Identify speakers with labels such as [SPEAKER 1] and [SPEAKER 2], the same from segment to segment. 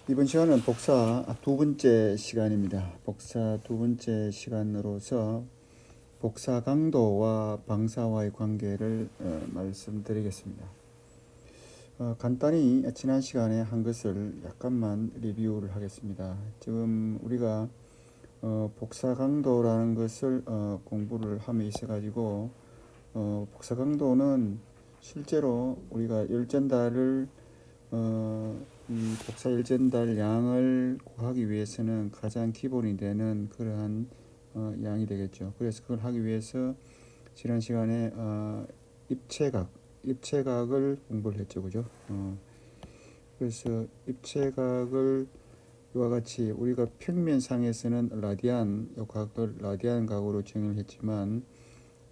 [SPEAKER 1] 이번 시간은 복사 두 번째 시간입니다. 복사 두 번째 시간으로서 복사 강도와 방사와의 관계를 말씀드리겠습니다. 간단히 지난 시간에 한 것을 약간만 리뷰를 하겠습니다. 지금 우리가 복사 강도라는 것을 공부를 함에 있어 가지고 복사 강도는 실제로 우리가 열전달을 이 복사 열전달 양을 구하기 위해서는 가장 기본이 되는 그러한 양이 되겠죠. 그래서 그걸 하기 위해서 지난 시간에 입체각을 공부를 했죠, 그죠? 그래서 입체각을 이와 같이 우리가 평면상에서는 라디안 각을 라디안 각으로 정의를 했지만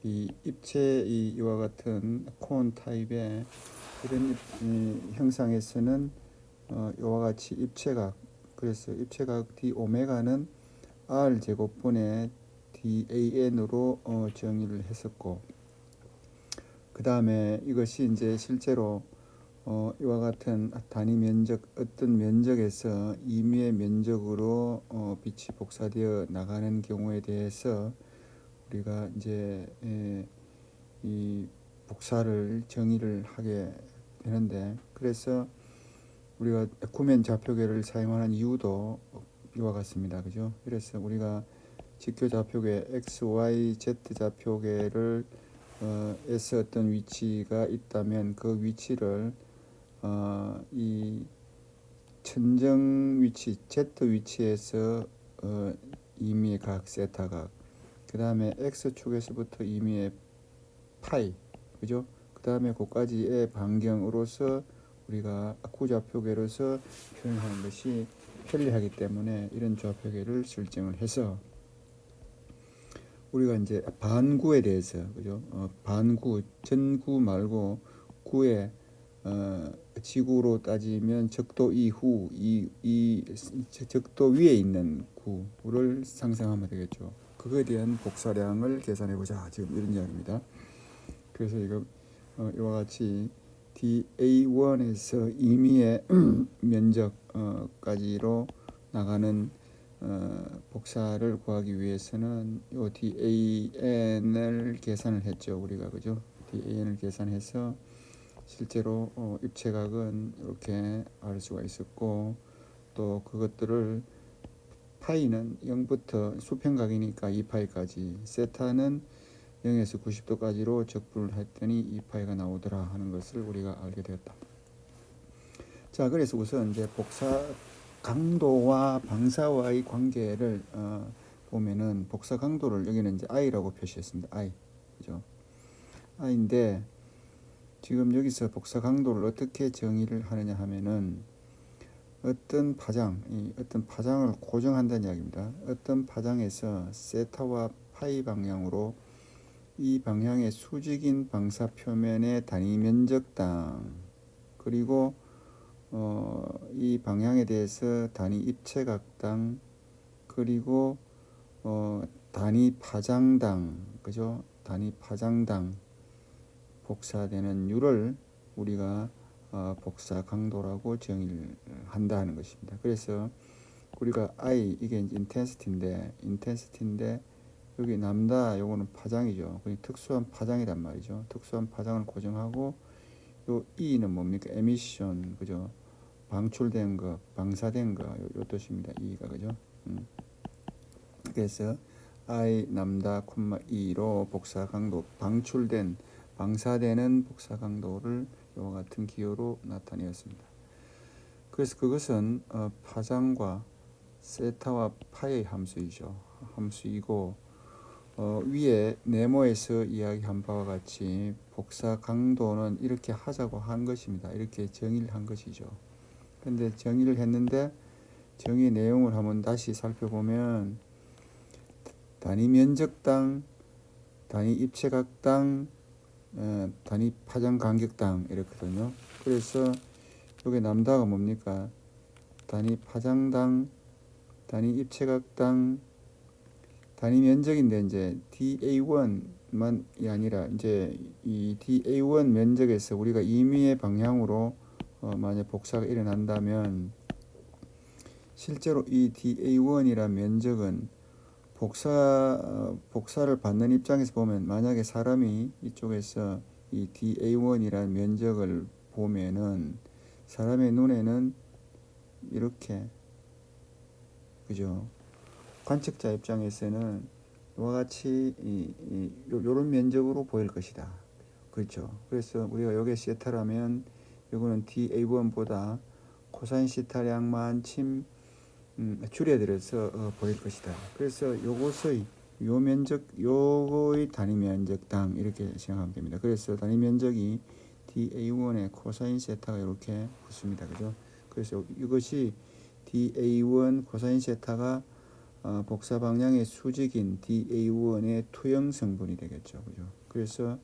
[SPEAKER 1] 이 입체 이와 같은 콘 타입의 이런 형상에서는 이와 같이 입체각, 그래서 입체각 d 오메가는 r 제곱분의 dan으로 정의를 했었고, 그 다음에 이것이 이제 실제로 이와 같은 단위 면적, 어떤 면적에서 임의의 면적으로 빛이 복사되어 나가는 경우에 대해서 우리가 이제 이 복사를 정의를 하게 되는데, 그래서 우리가 구면 좌표계를 사용하는 이유도 이와 같습니다. 그죠? 그래서 우리가 직교 좌표계 x, y, z 좌표계를 에서 어떤 위치가 있다면 그 위치를 이 천정 위치 z 위치에서 임의의 각 세타각, 그 다음에 x축에서부터 임의의 파이, 그죠? 그 다음에 그까지의 반경으로서 우리가 구좌표계로서 표현하는 것이 편리하기 때문에 이런 좌표계를 설정을 해서 우리가 이제 반구에 대해서, 그죠? 반구, 전구 말고 구에 지구로 따지면 적도 이후 이 적도 위에 있는 구를 상상하면 되겠죠. 그거에 대한 복사량을 계산해 보자, 지금 이런 이야기입니다. 그래서 이거 이와 같이 DA1에서 임의의 면적까지로 나가는 복사를 구하기 위해서는 요 DAN을 계산을 했죠, 우리가. 그죠? DAN을 계산해서 실제로 입체각은 이렇게 알 수가 있었고, 또 그것들을 파이는 0부터 수평각이니까 2파이까지, 세타는 0에서 90도까지로 적분을 했더니 2파이가 나오더라 하는 것을 우리가 알게 되었다. 자, 그래서 우선 이제 복사 강도와 방사와의 관계를 보면은 복사 강도를 여기는 이제 i라고 표시했습니다. i, 그죠? i인데 지금 여기서 복사 강도를 어떻게 정의를 하느냐 하면은 어떤 파장을 고정한다는 이야기입니다. 어떤 파장에서 세타와 파이 방향으로 이 방향의 수직인 방사 표면의 단위 면적당, 그리고 이 방향에 대해서 단위 입체각당, 그리고 단위 파장당, 그죠? 단위 파장당 복사되는 율을 우리가 복사 강도라고 정의를 한다는 것입니다. 그래서 우리가 I, 이게 인텐시티인데 여기 남다, 요거는 파장이죠. 특수한 파장이란 말이죠. 특수한 파장을 고정하고, 요 E는 뭡니까? 에미션, 그죠? 방출된 거, 방사된 거, 요 뜻입니다. E가, 그죠? 그래서 I 남다, E로 복사 강도, 방사되는 복사 강도를 이와 같은 기호로 나타내었습니다. 그래서 그것은 파장과 세타와 파의 함수이고, 위에 네모에서 이야기한 바와 같이 복사 강도는 이렇게 하자고 한 것입니다. 이렇게 정의를 한 것이죠. 근데 정의를 했는데 정의 내용을 한번 다시 살펴보면 단위 면적당, 단위 입체각당, 단위 파장 간격당 이렇거든요. 그래서 여기 남다가 뭡니까? 단위 파장당, 단위 입체각당, 단위 면적인데 이제 DA1만이 아니라 이제 이 DA1 면적에서 우리가 임의의 방향으로 만약 복사가 일어난다면 실제로 이 dA1이란 면적은 복사를 받는 입장에서 보면 만약에 사람이 이쪽에서 이 dA1이란 면적을 보면은 사람의 눈에는 이렇게 그죠? 관측자 입장에서는 이와 같이 요런 면적으로 보일 것이다. 그렇죠? 그래서 우리가 요게 시타라면 요거는 dA1보다 코사인 시타량만 줄여들여서 보일 것이다. 그래서 요것의 요 면적, 요거의 단위 면적당 이렇게 생각하면 됩니다. 그래서 단위 면적이 dA1의 코사인 세타가 이렇게 붙습니다. 그죠? 그래서 이것이 dA1 코사인 세타가 복사 방향의 수직인 dA1의 투영 성분이 되겠죠. 그죠? 그래서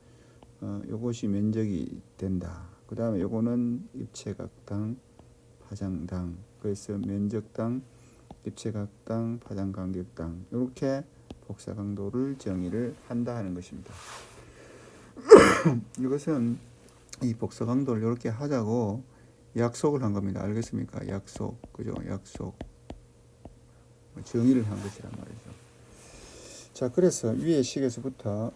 [SPEAKER 1] 요것이 면적이 된다. 그 다음에 요거는 입체각당, 파장당, 그래서 면적당, 입체각당, 파장간격당 이렇게 복사 강도를 정의를 한다 하는 것입니다. 이것은 이 복사 강도를 이렇게 하자고 약속을 한 겁니다. 알겠습니까? 약속, 그죠? 약속 정의를 한 것이란 말이죠. 자, 그래서 위의 식에서부터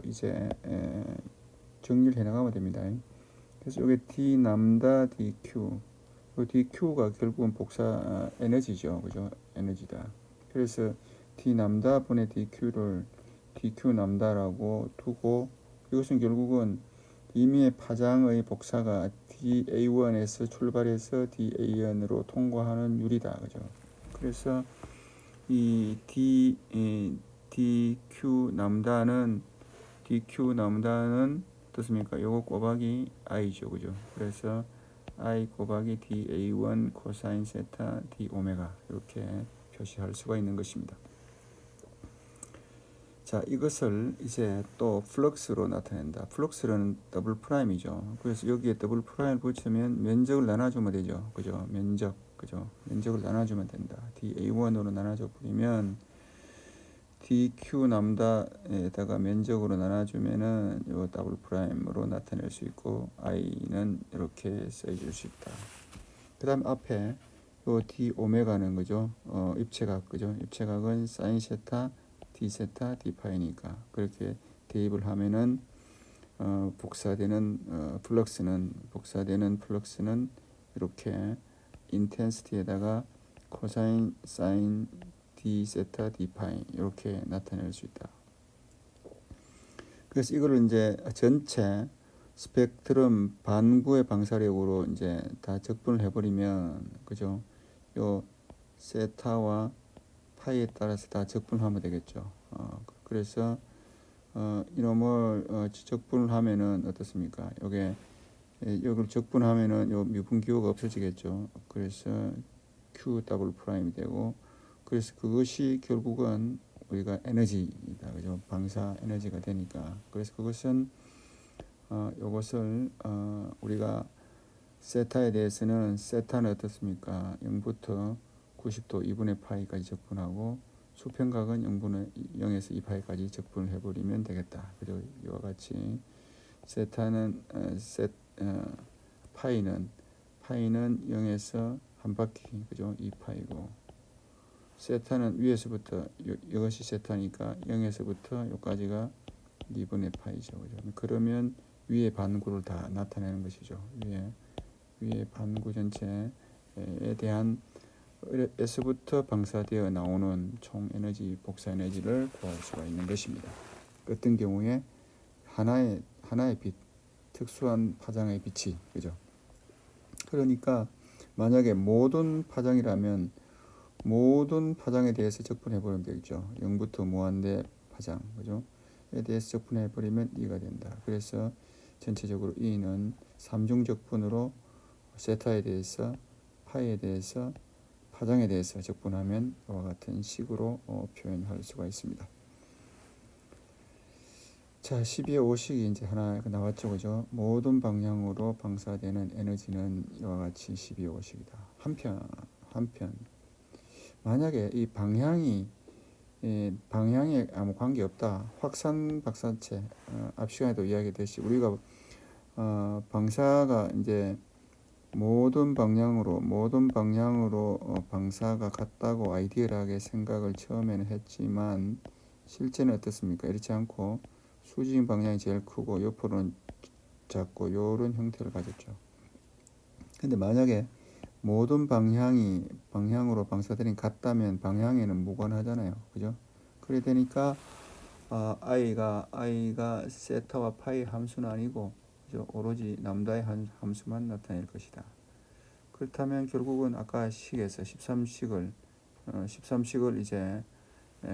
[SPEAKER 1] 이제 정리를 해나가면 됩니다. 그래서 여기 d 람다 dq, dq가 결국은 복사 에너지죠, 그죠? 에너지다. 그래서 d 람다 분의 dq를 dq 람다라고 두고 이것은 결국은 임의의 파장의 복사가 dA1에서 출발해서 dAN으로 통과하는 유리다, 그죠? 그래서 이 dq 람다는 어떻습니까? 요거 곱하기 i죠, 그죠? 그래서 i 곱하기 dA1 코사인 세타 d 오메가 이렇게 표시할 수가 있는 것입니다. 자, 이것을 이제 또 플럭스로 나타낸다. 플럭스는 더블 프라임이죠. 그래서 여기에 더블 프라임을 붙이면 면적을 나눠주면 되죠. 그죠? 면적, 그죠? 면적을 나눠주면 된다. dA1으로 나눠줘 버리면 dq 람다에다가 면적으로 나눠주면은 요 더블 프라임으로 나타낼 수 있고 i는 이렇게 써줄 수 있다. 그 다음 앞에 요 d 오메가는 그죠? 입체각, 그죠? 입체각은 사인 세타 d 세타 d 파이니까 그렇게 대입을 하면은 복사되는 플럭스는 이렇게 인텐시티에다가 코사인 사인 d 세타 d 파이 이렇게 나타낼 수 있다. 그래서 이거를 이제 전체 스펙트럼 반구의 방사력으로 이제 다 적분을 해버리면 그죠? 요 세타와 파이에 따라서 다 적분하면 되겠죠. 그래서 이놈을 적분을 하면은 어떻습니까? 요게 이걸 적분하면은 요 미분 기호가 없어지겠죠. 그래서 Q 더블 프라임이 되고 그래서 그것이 결국은 우리가 에너지이다, 그죠? 방사 에너지가 되니까. 그래서 그것은 요것을 우리가 세타에 대해서는 세타는 어떻습니까? 0부터 90도 2분의 파이까지 적분하고 수평각은 0에서 2파이까지 적분을 해버리면 되겠다. 그리고 이와 같이 세타는 파이는 0에서 한 바퀴, 그죠? 2파이고 세타는 위에서부터 이것이 세타니까 0에서부터 여기까지가 2분의 파이죠, 그죠? 그러면 위의 반구를 다 나타내는 것이죠. 위의 반구 전체에 대한 에서부터 방사되어 나오는 총 에너지, 복사 에너지를 구할 수가 있는 것입니다. 어떤 경우에 하나의 빛, 특수한 파장의 빛이, 그죠? 그러니까 만약에 모든 파장이라면 모든 파장에 대해서 적분해 버리면 되겠죠. 0부터 무한대 파장, 그죠? 에 대해서 적분해 버리면 2가 된다. 그래서 전체적으로 2는 삼중 적분으로 세타에 대해서, 파이에 대해서, 파장에 대해서 적분하면 이와 같은 식으로 표현할 수가 있습니다. 자, 12의 5식이 이제 하나 나왔죠, 그죠? 모든 방향으로 방사되는 에너지는 이와 같이 12의 5식이다. 한편 만약에 이 방향에 아무 관계 없다. 확산 박산체, 앞 시간에도 이야기했듯이 우리가 방사가 이제 모든 방향으로 방사가 같다고 아이디얼하게 생각을 처음에는 했지만 실제는 어떻습니까? 이렇지 않고 수직 방향이 제일 크고 옆으로는 작고 이런 형태를 가졌죠. 근데 만약에 모든 방향으로 방사들이 같다면 방향에는 무관하잖아요. 그죠? 그래 되니까 i가 세타와 파이 함수는 아니고 그죠? 오로지 람다의 함수만 나타낼 것이다. 그렇다면 결국은 아까 식에서 13식을 이제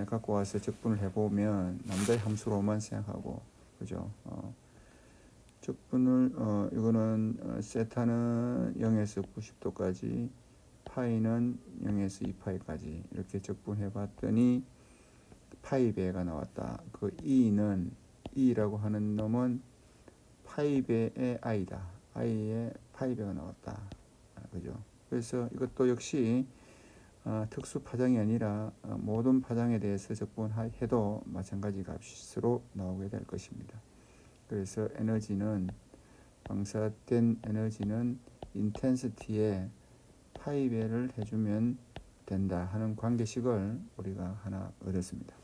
[SPEAKER 1] 갖고 와서 적분을 해보면 람다의 함수로만 생각하고 그죠? 적분을 이거는 세타는 0에서 90도까지 파이는 0에서 2파이까지 이렇게 적분해 봤더니 파이 배가 나왔다. 그 E라고 하는 놈은 파이 배의 i다. i의 파이 배가 나왔다. 그죠? 그래서 이것도 역시 특수 파장이 아니라 모든 파장에 대해서 적분해도 마찬가지 값으로 나오게 될 것입니다. 그래서 방사된 에너지는 인텐시티에 파이 배를 해주면 된다 하는 관계식을 우리가 하나 얻었습니다.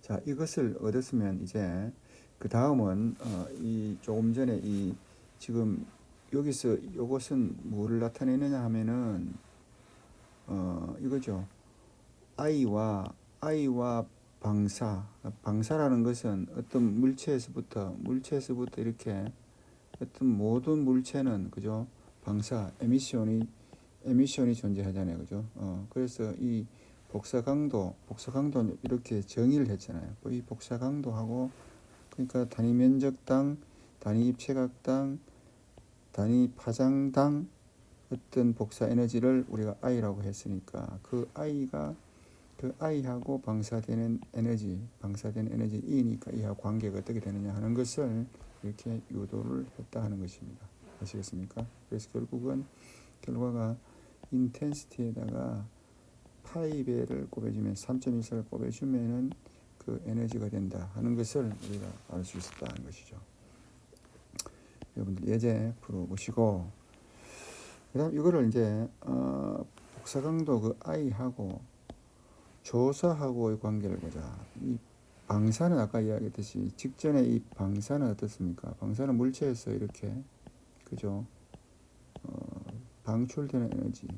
[SPEAKER 1] 자, 이것을 얻었으면 이제 그 다음은 이 조금 전에 이 지금 여기서 이것은 뭐를 나타내느냐 하면은 이거죠. i와 방사라는 것은 어떤 물체에서부터 이렇게 어떤 모든 물체는 그죠? 에미션이 존재하잖아요. 그죠? 그래서 이 복사 강도는 이렇게 정의를 했잖아요. 이 복사 강도하고 그러니까 단위 면적당, 단위 입체각당, 단위 파장당 어떤 복사 에너지를 우리가 i라고 했으니까 그 i하고 방사된 에너지 E니까 이하고 관계가 어떻게 되느냐 하는 것을 이렇게 유도를 했다 하는 것입니다. 아시겠습니까? 그래서 결과가 인텐시티에다가 파이 배를 곱해주면 3.14를 곱해주면은 그 에너지가 된다 하는 것을 우리가 알 수 있었다 하는 것이죠. 여러분들 예제 풀어보시고 그다음 이거를 이제 복사강도 그 i하고 조사하고의 관계를 보자. 이 방사는 아까 이야기했듯이 직전에 이 방사는 어떻습니까? 방사는 물체에서 이렇게 그죠? 방출되는 에너지.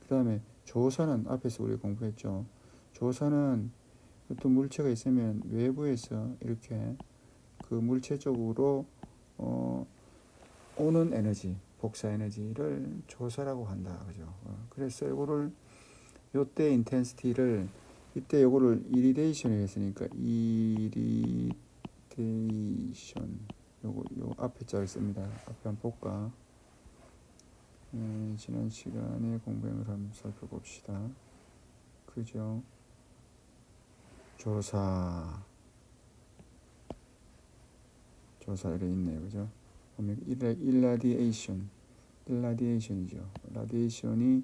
[SPEAKER 1] 그 다음에 조사는 앞에서 우리 공부했죠. 조사는 어떤 물체가 있으면 외부에서 이렇게 그 물체 쪽으로 오는 에너지, 복사 에너지를 조사라고 한다. 그죠? 그래서 요때 인텐시티를 이때 요거를 이리데이션을 했으니까 이리데이션 요 앞에 짤 씁니다. 앞에 한번 볼까? 지난 시간에 공부형을 한번 살펴봅시다. 그죠? 조사 이렇게 있네요. 그죠? 보면 일라디에이션이죠. 라디에이션이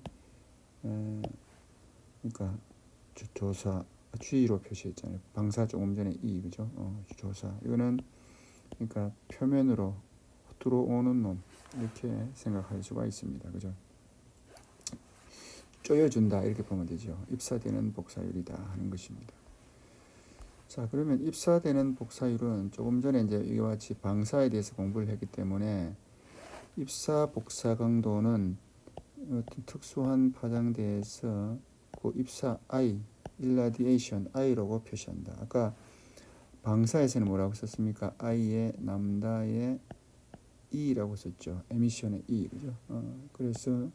[SPEAKER 1] 그러니까 조사 G로 표시했잖아요. 방사 조금 전에 E 그죠? 조사 이거는 그러니까 표면으로 들어오는 놈 이렇게 생각할 수가 있습니다. 그죠? 쪼여준다 이렇게 보면 되죠. 입사되는 복사율이다 하는 것입니다. 자, 그러면 입사되는 복사율은 조금 전에 이제 이와 같이 방사에 대해서 공부를 했기 때문에 입사 복사 강도는 어떤 특수한 파장대에서 그 입사 irradiation I라고 표시한다. 아까 방사에서는 뭐라고 썼습니까? I의 람다의 E라고 썼죠. 에미션의 E, 그죠? 그래서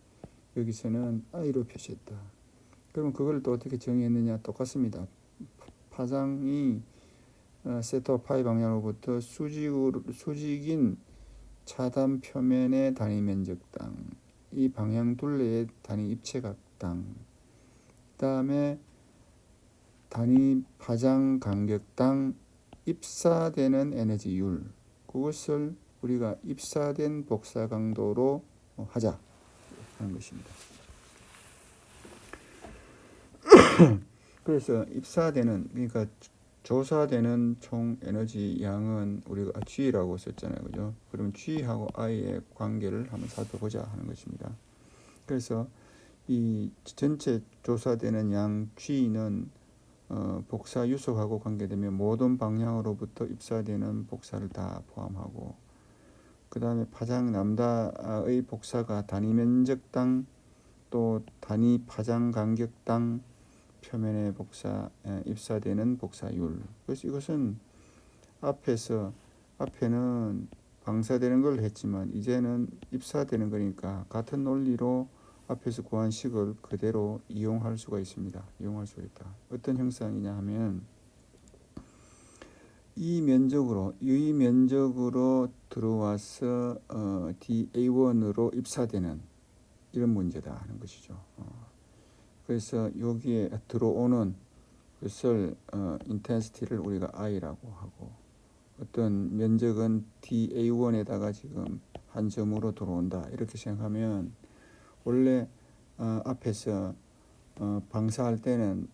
[SPEAKER 1] 여기서는 I로 표시했다. 그러면 그걸 또 어떻게 정의했느냐? 똑같습니다. 파장이 세타 파이 방향으로부터 수직인 차단 표면의 단위 면적당, 이 방향 둘레의 단위 입체각당, 그 다음에 단위 파장 간격당 입사되는 에너지율, 그것을 우리가 입사된 복사 강도로 하자 하는 것입니다. 그래서 입사되는 그러니까 조사되는 총 에너지 양은 우리가 G라고 썼잖아요. 그죠? 그러면 G하고 I의 관계를 한번 살펴보자 하는 것입니다. 그래서 이 전체 조사되는 양 G는 복사 유속하고 관계되며 모든 방향으로부터 입사되는 복사를 다 포함하고, 그 다음에 파장 람다의 복사가 단위 면적당 또 단위 파장 간격당 표면의 복사 입사되는 복사율. 그래서 이것은 앞에는 방사되는 걸 했지만 이제는 입사되는 거니까 같은 논리로 앞에서 구한 식을 그대로 이용할 수가 있습니다. 이용할 수가 있다. 어떤 형상이냐 하면 이 면적으로 들어와서 dA1으로 입사되는 이런 문제다 하는 것이죠. 그래서 여기에 들어오는 것을 인텐시티를 우리가 I라고 하고, 어떤 면적은 dA1에다가 지금 한 점으로 들어온다 이렇게 생각하면, 원래 앞에서 방사할 때는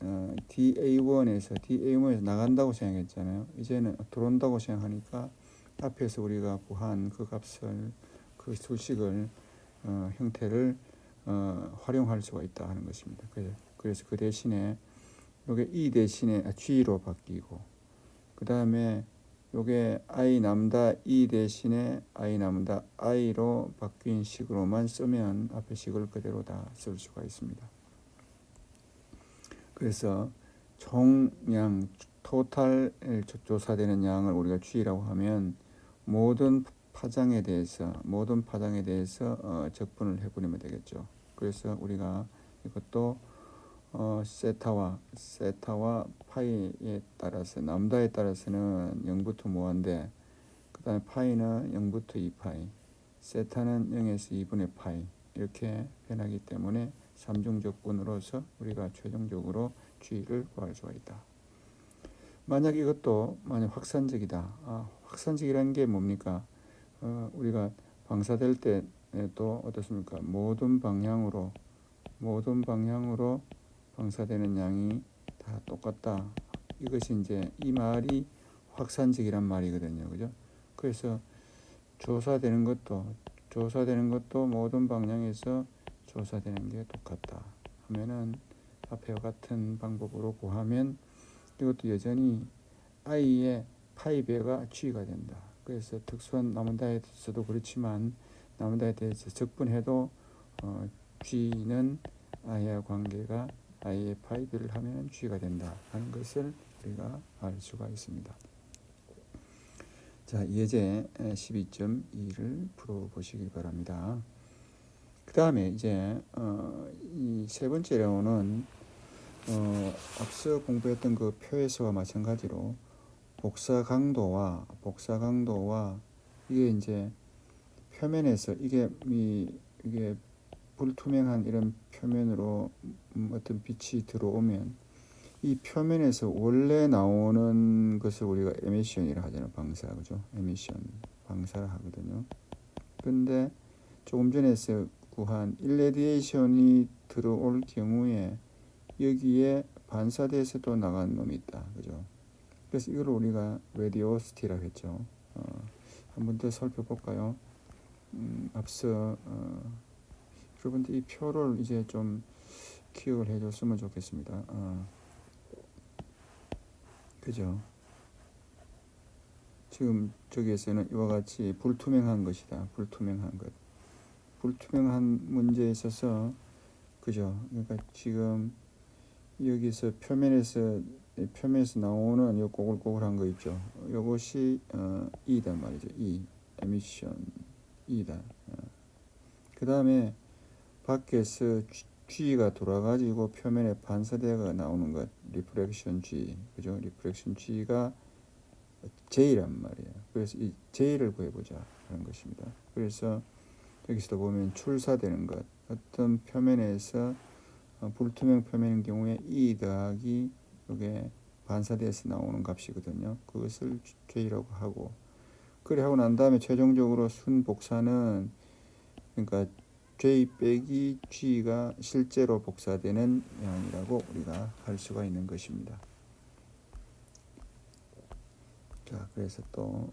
[SPEAKER 1] dA1에서 나간다고 생각했잖아요. 이제는 들어온다고 생각하니까 앞에서 우리가 구한 그 값을, 그 수식을 형태를 활용할 수가 있다 하는 것입니다. 그래서 그 대신에 요게 E 대신에 G로 바뀌고, 그 다음에 요게 I 남다 E 대신에 I 남다 I로 바뀐 식으로만 쓰면 앞에 식을 그대로 다 쓸 수가 있습니다. 그래서 총량 토탈 조사되는 양을 우리가 G라고 하면 모든 파장에 대해서 적분을 해버리면 되겠죠. 그래서 우리가 이것도 세타와 파이에 따라서 람다에 따라서는 0부터 무한대, 그 다음에 파이는 0부터 2파이, 세타는 0에서 2분의 파이 이렇게 변하기 때문에 3중 적분으로서 우리가 최종적으로 G를 구할 수가 있다. 만약 이것도 확산적이다. 확산적이라는 게 뭡니까? 우리가 방사될 때도 어떻습니까? 모든 방향으로 방사되는 양이 다 똑같다. 이것이 이제 이 말이 확산적이란 말이거든요. 그죠? 그래서 조사되는 것도 모든 방향에서 조사되는 게 똑같다 하면은 앞에와 같은 방법으로 구하면 이것도 여전히 I의 파이배가 G가 된다. 그래서 특수한 나무다에서도 그렇지만 나무다에 대해서 적분해도 G는 I와 관계가 I의 파이배를 하면 G가 된다 하는 것을 우리가 알 수가 있습니다. 자, 예제 12.2를 풀어보시기 바랍니다. 그 다음에 이제 이 세 번째로는 앞서 공부했던 그 표에서와 마찬가지로 복사 강도와 이게 이제 표면에서 이게 불투명한 이런 표면으로 어떤 빛이 들어오면 이 표면에서 원래 나오는 것을 우리가 에미션이라 하잖아요. 방사, 그죠? 에미션, 방사를 하거든요. 근데 조금 전에서 구한 일레디에이션이 들어올 경우에 여기에 반사돼서 또 나간 놈이 있다, 그죠? 그래서 이걸 우리가 레디오시티라고 했죠. 한 번 더 살펴볼까요? 앞서 여러분들 이 표를 이제 좀 기억을 해줬으면 좋겠습니다. 그죠? 지금 저기에서는 이와 같이 불투명한 것이다. 불투명한 문제에 있어서, 그죠? 그러니까 지금 여기서 표면에서 나오는 이 꼬글꼬글한 거 있죠. 이것이 E단 말이죠. 에미션 E다. 그 다음에 밖에서 G가 돌아가지고 표면에 반사대가 나오는 것, 리프렉션 G, 그죠? 리프렉션 G가 J란 말이에요. 그래서 이 J를 구해보자 하는 것입니다. 그래서 여기서도 보면 출사되는 것, 어떤 표면에서 불투명 표면인 경우에 E 더하기 이게 반사돼서 나오는 값이거든요. 그것을 J라고 하고, 그래 하고 난 다음에 최종적으로 순복사는, 그러니까 J 빼기 G가 실제로 복사되는 양이라고 우리가 할 수가 있는 것입니다. 자, 그래서 또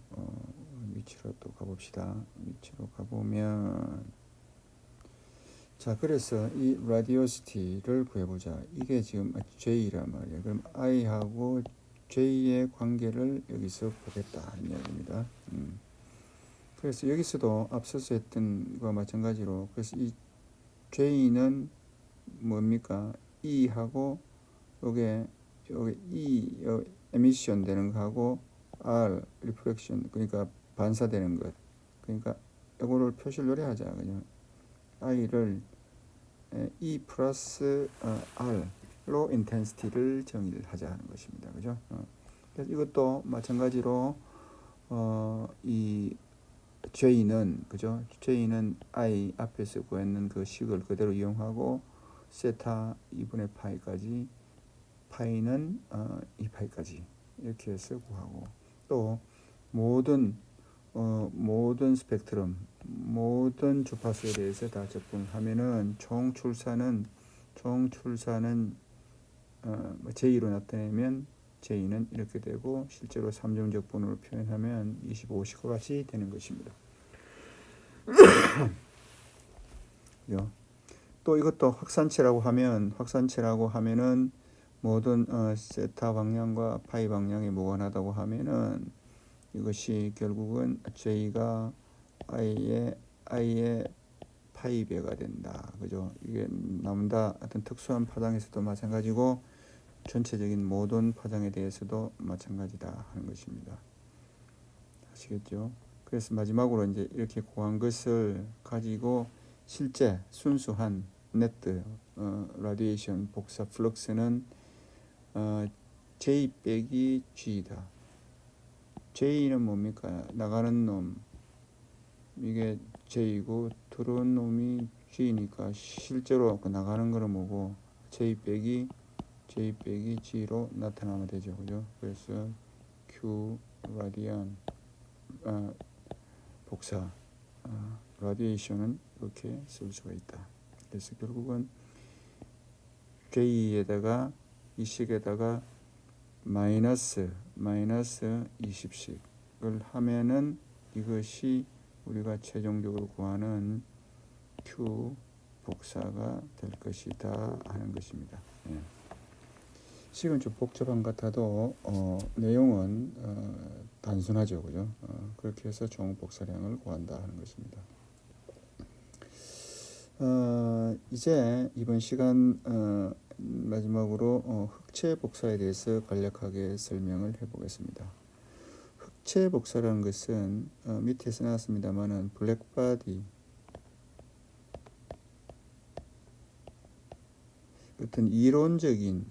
[SPEAKER 1] 위치로 또 가봅시다. 위치로 가보면, 자, 그래서 이 radiosity를 구해보자. 이게 지금 J란 말이에요. 그럼 I하고 J의 관계를 여기서 보겠다 이 이야기입니다. 그래서 여기서도 앞서서 했던 거와 마찬가지로, 그래서 이 J는 뭡니까? E하고 요게 E 에미션 되는 거하고 R 리프렉션, 그러니까 반사되는 것. 그러니까 이거를 표시를 요리하자. 그냥 I를 E 플러스 R로 인텐시티를 정의를 하자 하는 것입니다. 그죠? 그래서 이것도 마찬가지로 이 J는, 그죠? J는 I 앞에서 구했는 그 식을 그대로 이용하고 세타 2분의 파이까지, 파이는 2파이까지 이렇게 해서 구하고, 또 모든 스펙트럼, 모든 주파수에 대해서 다 적분하면은 총 출사는 J로 나타내면 J는 이렇게 되고, 실제로 3중적분으로 표현하면 25시가와트 되는 것입니다. 또 이것도 확산체라고 하면은 모든 세타 방향과 파이 방향이 무관하다고 하면은 이것이 결국은 J가 I의 파이배가 된다. 그죠? 이게 나온다. 어떤 특수한 파장에서도 마찬가지고 전체적인 모든 파장에 대해서도 마찬가지다 하는 것입니다. 아시겠죠? 그래서 마지막으로 이제 이렇게 구한 것을 가지고 실제 순수한 네트 라디에이션 복사 플럭스는 J 빼기 G다. J는 뭡니까? 나가는 놈, 이게 J이고 들어온 놈이 G니까 실제로 나가는 거는 뭐고 J 빼기 G로 나타나면 되죠. 그죠? 그래서 Q 라디안 복사 라디에이션은 이렇게 쓸 수가 있다. 그래서 결국은 J에다가 이 식에다가 마이너스 20씩을 하면은 이것이 우리가 최종적으로 구하는 Q 복사가 될 것이다 하는 것입니다. 예. 식은 좀 복잡한 것 같아도 내용은 단순하죠. 그죠? 그렇게 해서 총 복사량을 구한다 하는 것입니다. 이제 이번 시간 마지막으로 흑체 복사에 대해서 간략하게 설명을 해보겠습니다. 흑체 복사라는 것은 밑에 써놨습니다만은 블랙바디, 어떤 이론적인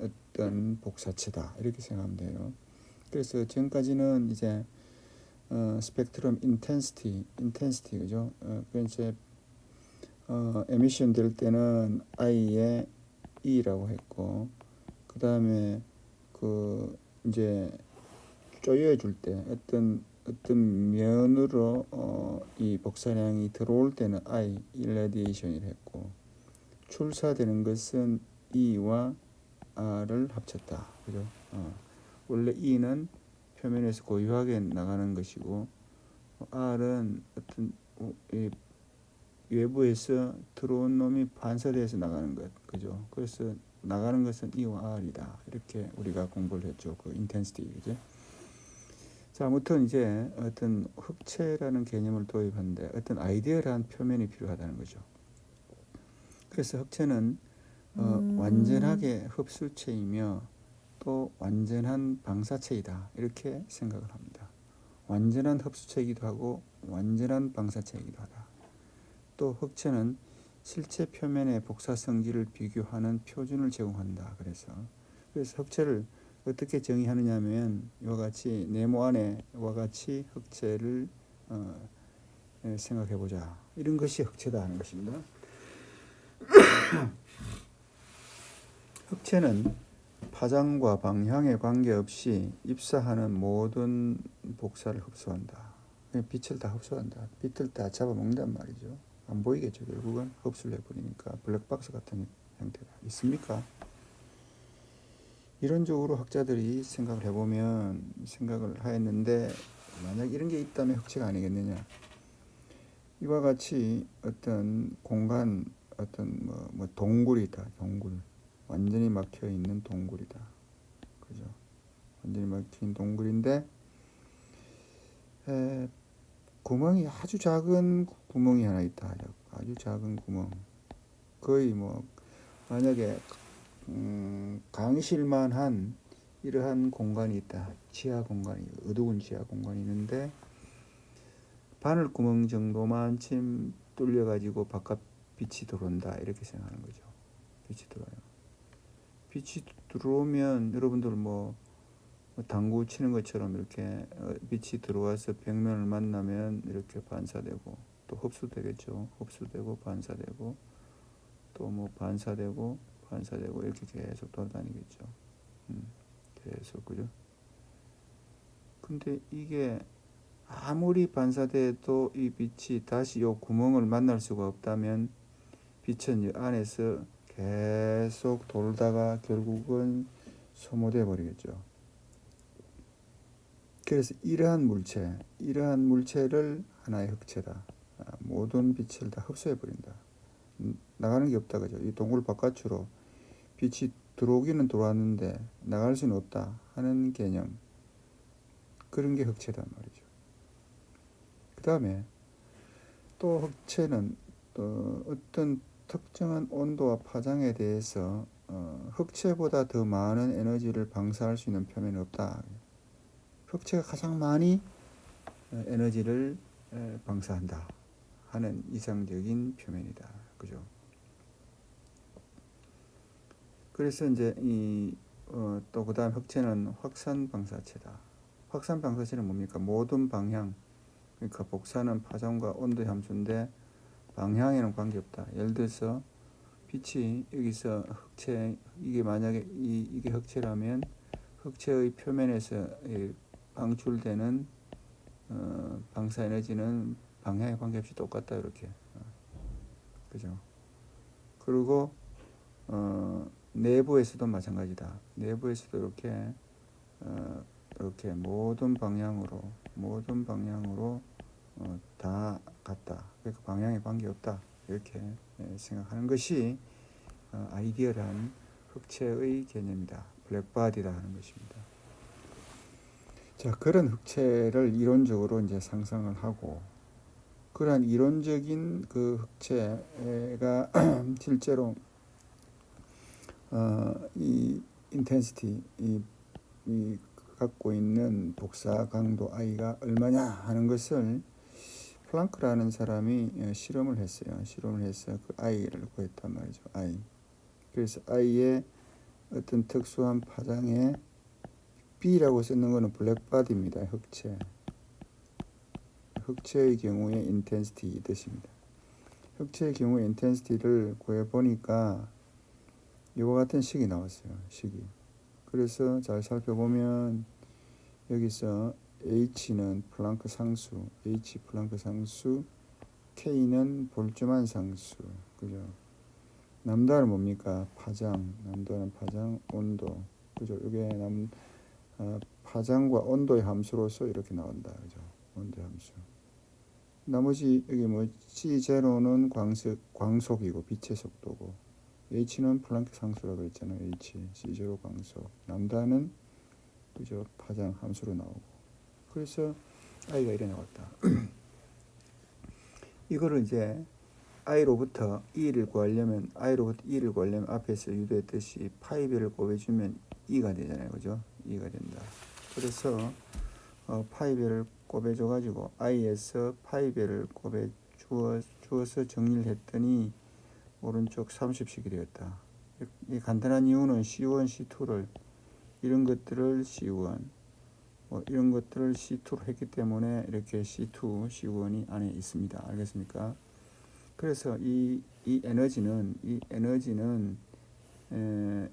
[SPEAKER 1] 어떤 복사체다 이렇게 생각하면 돼요. 그래서 지금까지는 이제 스펙트럼 인텐시티 그죠? 그 이제 에미션 될 때는 I에 E라고 했고, 그 다음에 그 이제 조여줄 때 어떤 면으로 이 복사량이 들어올 때는 I irradiation이라 했고, 출사되는 것은 E와 R을 합쳤다. 그죠? 원래 E는 표면에서 고유하게 나가는 것이고, R은 어떤 외부에서 들어온 놈이 반사돼서 나가는 것. 그죠? 그래서 나가는 것은 E와 R이다. 이렇게 우리가 공부를 했죠. 그 인텐시티. 그죠? 자, 아무튼 이제 어떤 흑체라는 개념을 도입하는데 어떤 아이디어란 표면이 필요하다는 거죠. 그래서 흑체는 완전하게 흡수체이며 또 완전한 방사체이다 이렇게 생각을 합니다. 완전한 흡수체이기도 하고 완전한 방사체이기도 하다. 또 흑체는 실체 표면의 복사 성질을 비교하는 표준을 제공한다. 그래서 흑체를 어떻게 정의하느냐 하면 이와 같이 네모 안에 이와 같이 흑체를 생각해 보자. 이런 것이 흑체다 하는 것입니다. 흑체는 파장과 방향에 관계없이 입사하는 모든 복사를 흡수한다. 빛을 다 흡수한다. 빛을 다 잡아먹는단 말이죠. 안 보이겠죠. 결국은 흡수를 해버리니까 블랙박스 같은 형태가 있습니까? 이론적으로 학자들이 생각을 해보면 생각을 하였는데 만약 이런 게 있다면 흑채가 아니겠느냐. 이와 같이 어떤 공간, 어떤 뭐 동굴이다. 동굴. 완전히 막혀 있는 동굴이다. 그죠? 완전히 막힌 동굴인데 구멍이 아주 작은 구멍이 하나 있다. 아주 작은 구멍. 거의 뭐 만약에 강실만한 이러한 공간이 있다. 지하 공간이, 어두운 지하 공간이 있는데 바늘구멍 정도만 침 뚫려가지고 바깥 빛이 들어온다. 이렇게 생각하는 거죠. 빛이 들어와요. 빛이 들어오면 여러분들 뭐 당구 치는 것처럼 이렇게 빛이 들어와서 벽면을 만나면 이렇게 반사되고 또 흡수되겠죠. 흡수되고 반사되고 또 뭐 반사되고 이렇게 계속 돌아다니겠죠. 계속 그죠. 근데 이게 아무리 반사돼도 이 빛이 다시 요 구멍을 만날 수가 없다면 빛은 이 안에서 계속 돌다가 결국은 소모돼 버리겠죠. 그래서 이러한 물체를 하나의 흑채다. 모든 빛을 다 흡수해 버린다. 나가는 게 없다, 그죠? 이 동굴 바깥으로 빛이 들어오기는 들어왔는데 나갈 수는 없다 하는 개념. 그런 게 흑채단 말이죠. 그 다음에 또 흑채는 어떤 특정한 온도와 파장에 대해서 흑채보다 더 많은 에너지를 방사할 수 있는 표면이 없다. 흑채가 가장 많이 에너지를 방사한다 하는 이상적인 표면이다. 그죠? 그래서 이제 또 그다음 흑채는 확산 방사체다. 확산 방사체는 뭡니까? 모든 방향, 그러니까 복사는 파장과 온도의 함수인데 방향에는 관계없다. 예를 들어서 빛이 여기서 흑채, 이게 만약에 이게 흑채라면 흑채의 표면에서 방출되는 방사 에너지는 방향에 관계없이 똑같다. 이렇게. 그죠? 그리고 내부에서도 마찬가지다. 내부에서도 이렇게 모든 방향으로 다 같다. 그러니까 방향에 관계없다. 이렇게 생각하는 것이 아이디얼한 흑채의 개념이다. 블랙바디다 하는 것입니다. 자, 그런 흑채를 이론적으로 이제 상상을 하고 그러한 이론적인 그 흑채가 실제로 이 인텐시티, 이 갖고 있는 복사 강도 I가 얼마냐 하는 것을 플랑크라는 사람이 실험을 했어요. 실험을 해서 그 I를 구했단 말이죠. I. 그래서 I의 어떤 특수한 파장에 B라고 쓰는 것은 블랙바디입니다. 흑채의 경우에 인텐시티 이 뜻입니다. 흑채의 경우에 인텐시티를 구해보니까 이와 같은 식이 나왔어요. 식이. 그래서 잘 살펴보면 여기서 H는 플랑크 상수, H 플랑크 상수, K는 볼츠만 상수, 그죠? 남다는 뭡니까? 파장, 남다는 파장, 온도, 그죠? 이게 파장과 온도의 함수로서 이렇게 나온다, 그죠? 온도의 함수. 나머지 여기 뭐 C0는 광속이고 빛의 속도고, H는 플랑크 상수라고 했잖아요. H, C0 광속. 남다는 그죠? 파장 함수로 나오고. 그래서 I가 이래 나왔다. 이거를 이제 I로부터 E를 구하려면 앞에서 유도했듯이 파이배를 곱해주면 E가 되잖아요. 그죠? E가 된다. 그래서 파이배를 곱해줘가지고 I에서 파이배를 곱해주어서 정리를 했더니 오른쪽 30씩이 되었다. 이 간단한 이유는 C1, C2를 이런 것들을 C1 이런 것들을 C2로 했기 때문에 이렇게 C2, C1이 안에 있습니다. 알겠습니까? 그래서 이 에너지는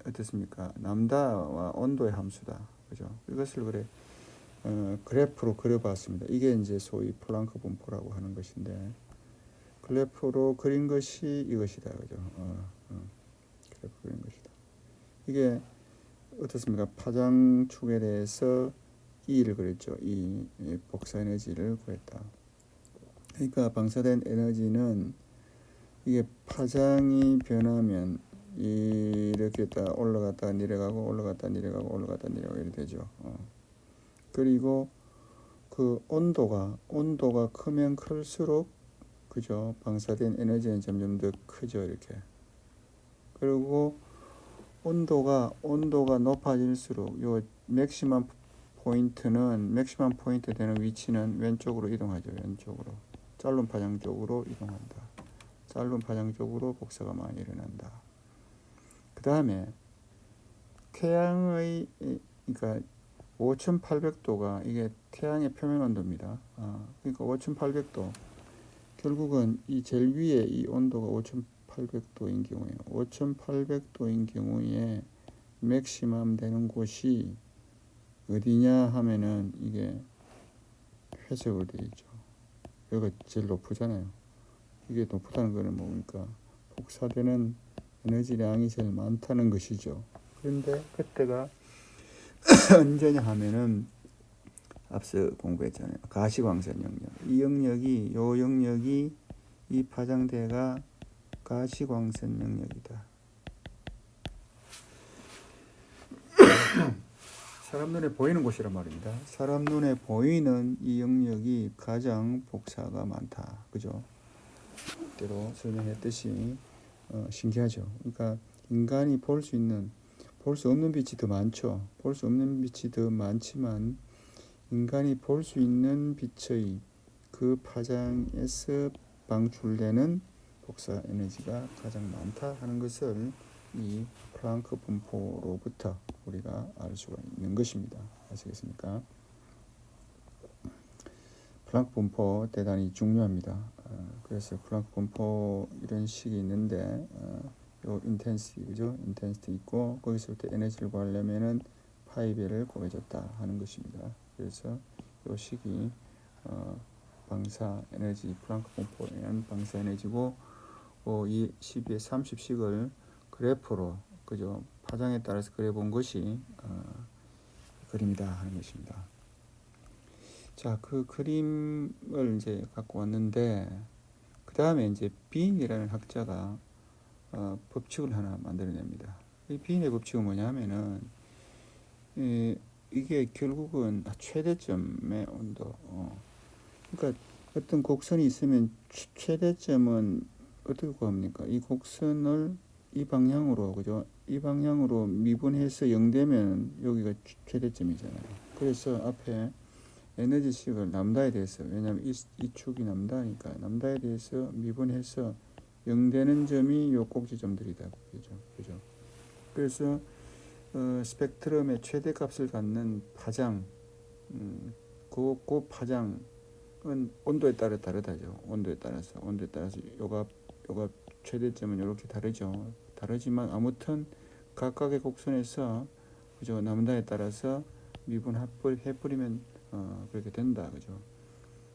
[SPEAKER 1] 어떻습니까? 남다와 온도의 함수다. 그죠? 이것을 그래프로 그려봤습니다. 이게 이제 소위 플랑크 분포라고 하는 것인데 그래프로 그린 것이 이것이다. 그죠? 그래프 그린 것이다. 이게 어떻습니까? 파장축에 대해서 E를 그랬죠. 이 복사 에너지를 구했다. 그러니까 방사된 에너지는 이게 파장이 변하면 이렇게 딱 올라갔다가 내려가고 올라갔다 내려가고 올라갔다 내려가고 이렇게 되죠. 그리고 그 온도가 크면 클수록 그죠? 방사된 에너지는 점점 더 크죠. 이렇게. 그리고 온도가 높아질수록 요 맥시멈 포인트 되는 위치는 왼쪽으로 이동하죠. 왼쪽으로. 짧은 파장 쪽으로 이동한다. 짧은 파장 쪽으로 복사가 많이 일어난다. 그 다음에 태양의 그러니까 5800도가 이게 태양의 표면 온도입니다. 그러니까 5800도 결국은 이 제일 위에 이 온도가 5800도인 경우에 5800도인 경우에 맥시멈 되는 곳이 어디냐 하면은 이게 회색으로 되어 있죠. 여기가 제일 높잖아요. 이게 높다는 거는 뭡니까? 복사되는 에너지량이 제일 많다는 것이죠. 그런데 그때가 언제냐 하면은 앞서 공부했잖아요. 가시광선 영역. 요 영역이 이 파장대가 가시광선 영역이다. 사람 눈에 보이는 곳이란 말입니다. 사람 눈에 보이는 이 영역이 가장 복사가 많다. 그죠? 때로 설명했듯이 신기하죠. 그러니까 인간이 볼 수 없는 빛이 더 많죠. 볼 수 없는 빛이 더 많지만 인간이 볼 수 있는 빛의 그 파장에서 방출되는 복사 에너지가 가장 많다 하는 것을 이 플랑크 분포로부터 우리가 알 수가 있는 것입니다. 아시겠습니까? 플랑크 분포 대단히 중요합니다. 그래서 플랑크 분포 이런 식이 있는데 요 인텐시티 그죠? 인텐시티 있고 거기서부터 에너지를 구하려면은 파이배를 곱해줬다 하는 것입니다. 그래서 요 식이 방사 에너지 플랑크 분포에 의한 방사 에너지고 이 12의 30식을 그래프로 그죠? 파장에 따라서 그려본 것이 그림이다 하는 것입니다. 자, 그 그림을 이제 갖고 왔는데 그 다음에 이제 빈이라는 학자가 법칙을 하나 만들어냅니다. 이 빈의 법칙은 뭐냐면은 이게 결국은 최대점의 온도. 그러니까 어떤 곡선이 있으면 최대점은 어떻게 구합니까? 이 곡선을 이 방향으로 그죠? 이 방향으로 미분해서 0되면 여기가 최대점이잖아요. 그래서 앞에 에너지식을 남다에 대해서 왜냐하면 이 축이 남다니까 남다에 대해서 미분해서 0되는 점이 요 꼭지점들이다. 그죠? 그래서 스펙트럼의 최대값을 갖는 파장, 그 파장은 온도에 따라 다르다죠. 온도에 따라서 요가 최대점은 이렇게 다르지만 아무튼 각각의 곡선에서 그죠 남다에 따라서 미분해버리면 그렇게 된다. 그죠?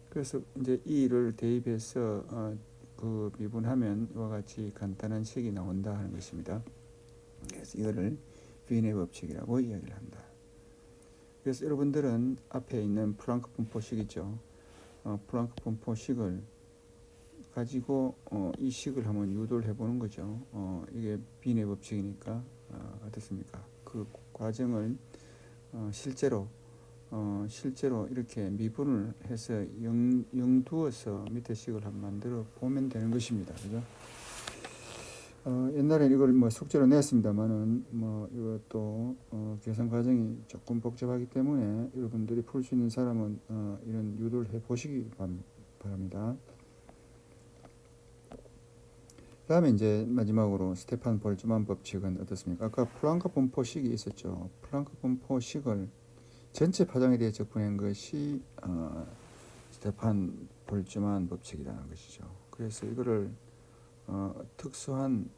[SPEAKER 1] 그래서 이제 E를 대입해서 그 미분하면 이와 같이 간단한 식이 나온다 하는 것입니다. 그래서 이거를 빈의 법칙이라고 이야기를 한다. 그래서 여러분들은 앞에 있는 플랑크 분포식이죠. 플랑크 분포식을 가지고 이 식을 한번 유도를 해보는 거죠. 이게 빈의 법칙이니까 어떻습니까? 그 과정을 실제로 이렇게 미분을 해서 두어서 밑에 식을 한번 만들어 보면 되는 것입니다. 그죠? 옛날에 이걸 뭐 숙제로 냈습니다만은 이것도 계산 과정이 조금 복잡하기 때문에 여러분들이 풀 수 있는 사람은 이런 유도를 해 보시기 바랍니다. 그 다음에 이제 마지막으로 스테판 볼츠만 법칙은 어떻습니까? 아까 플랑크 분포식이 있었죠. 플랑크 분포식을 전체 파장에 대해 접근한 것이 스테판 볼츠만 법칙이라는 것이죠. 그래서 이거를 특수한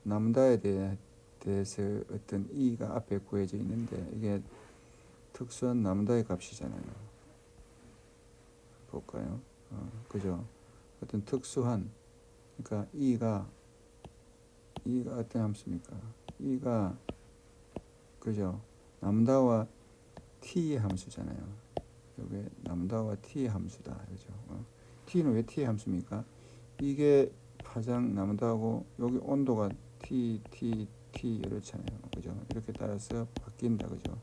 [SPEAKER 1] 남다에 대해서 어떤 E가 앞에 구해져 있는데 이게 특수한 남다의 값이잖아요. 볼까요? 그죠? 어떤 특수한 그러니까 E가 어떤 함수입니까? E가 그죠? 람다와 t의 함수잖아요. 이게 람다와 t의 함수다. 그죠? t는 왜 t의 함수입니까? 이게 파장 람다고 여기 온도가 t 이렇잖아요. 그죠? 이렇게 따라서 바뀐다. 그죠?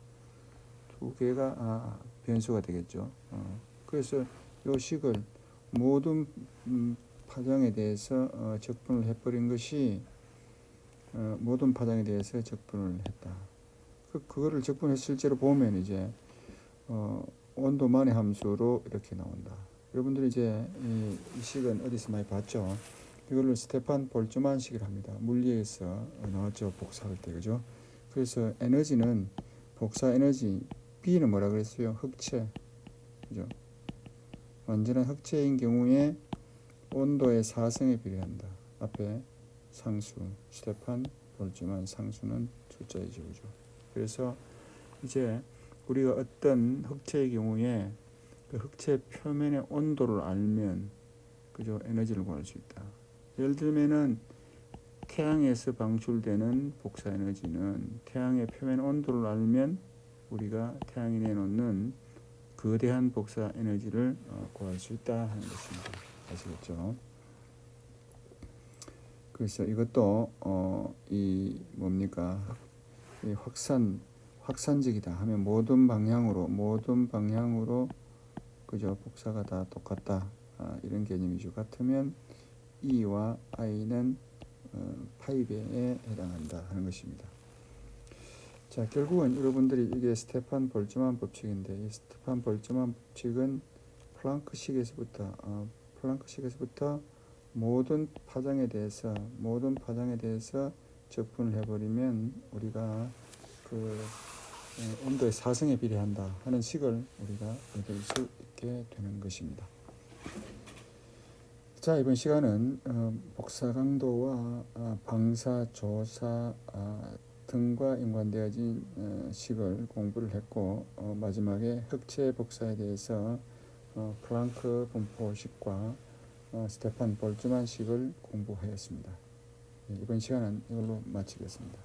[SPEAKER 1] 두 개가 변수가 되겠죠. 그래서 요 식을 모든 파장에 대해서 적분을 해버린 것이 모든 파장에 대해서 적분을 했다. 그거를 적분해서 실제로 보면 이제 온도만의 함수로 이렇게 나온다. 여러분들이 이제 이 식은 어디서 많이 봤죠? 이걸로 스테판 볼츠만 식을 합니다. 물리에서 나왔죠. 복사할 때. 그죠? 그래서 에너지는 복사 에너지 B는 뭐라 그랬어요? 흑체. 그죠? 완전한 흑체인 경우에 온도의 4승에 비례한다. 앞에 상수, 스테판 볼츠만 상수는 숫자이죠. 그죠? 그래서 이제 우리가 어떤 흑체의 경우에 그 흑체 표면의 온도를 알면 그죠? 에너지를 구할 수 있다. 예를 들면은 태양에서 방출되는 복사 에너지는 태양의 표면 온도를 알면 우리가 태양이 내놓는 거대한 복사 에너지를 구할 수 있다 하는 것입니다. 아시겠죠? 그래서 이것도 이 뭡니까? 이 확산적이다 하면 모든 방향으로 그죠? 복사가 다 똑같다. 이런 개념이죠. 같으면 E와 I는 파이배에 해당한다 하는 것입니다. 자, 결국은 여러분들이 이게 스테판 볼츠만 법칙인데 이 스테판 볼츠만 법칙은 플랑크식에서부터 모든 파장에 대해서 적분을 해버리면 우리가 그 온도의 4승에 비례한다 하는 식을 우리가 얻을 수 있게 되는 것입니다. 자, 이번 시간은 복사 강도와 방사, 조사 등과 연관되어진 식을 공부를 했고 마지막에 흑체 복사에 대해서 플랑크 분포식과 스테판 볼츠만 식을 공부하였습니다. 이번 시간은 이걸로 마치겠습니다.